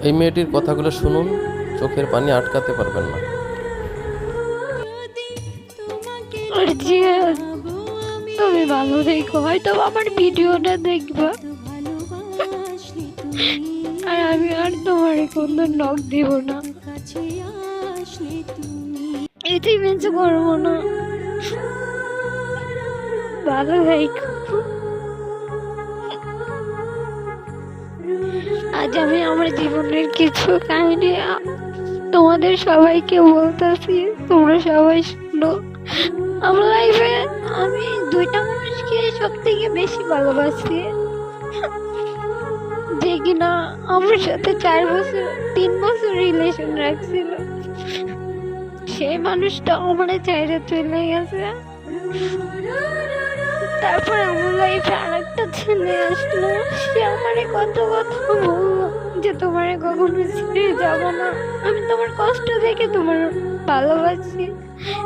এই মেয়েটির কথাগুলো শুনুন, চোখের পানি আটকাতে পারবেন না। আর জিয়ান, তুমি ভালো থেকো, হয়তো আমার ভিডিওটা দেখবা, আর আমি আর তোমার কোনো নখ দিব না, এটি মেঞ্চে করবো না। ভালো থেকো। আজ আমি আমার জীবনের কিছু কাহিনী তোমাদের সবাইকে বলতেছি, তোমরা সবাই শুনো। আমার লাইফে আমি দুইটা মানুষকে সব থেকে বেশি ভালোবাসি, যে কিনা আমার সাথে 3 বছর রিলেশন রাখছিল। সেই মানুষটা আমার চাইরে চলে গেছে। তারপরে আমার লাইফে আরেকটা ছেলে আসলো, সে আমারে কত কথা বললো যে তোমারে কখনো ছেড়ে যাব না, আমি তোমার কষ্ট দেখে তোমার ভালোবাসি।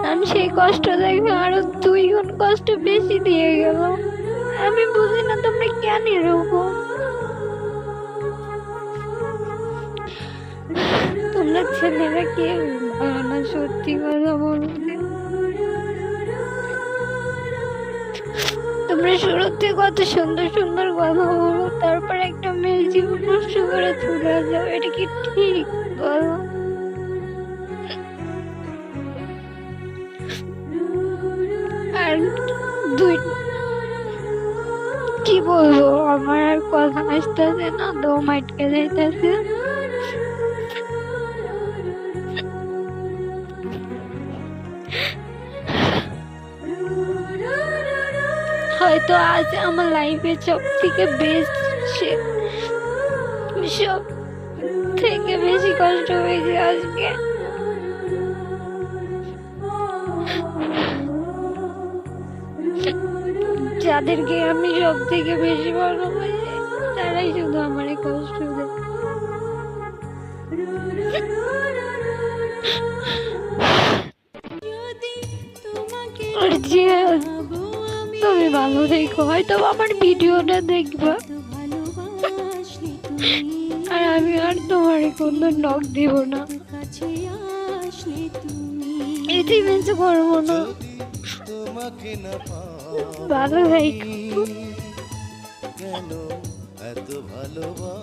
আমি সেই কষ্ট দেখে আরো 2 গুণ কষ্ট বেশি দিয়ে গেল। আমি বুঝি না তোমরা কেন এরকম। তোমরা ছেলেরা কেউ ভালো না, সত্যি কথা বলতে। তোমরা শুরুতে কত সুন্দর সুন্দর কথা বলো, তারপর একটা মেয়ের জীবন নষ্ট করে চলে যাও, এটা কি ঠিক বলো? আর কি বলবো, আমার আর কথা আসতেছে না, দম আটকে যাইতেছে। হয়তো আজ আমার লাইফে সব থেকে বেস্ট, সব থেকে বেশি কষ্ট হয়েছে আজকে। যাদেরকে আমি সব থেকে বেশি ভালোবাসি, তারাই শুধু আমার কষ্ট দেয়। আর জিয়ান, তুমি ভালো থেকো, হয়তো আমার ভিডিওটা দেখবা, আর আমি আর তোমার কোনো নখ দিব না, এটি মেঞ্চে করবো না। ভালো থেকো।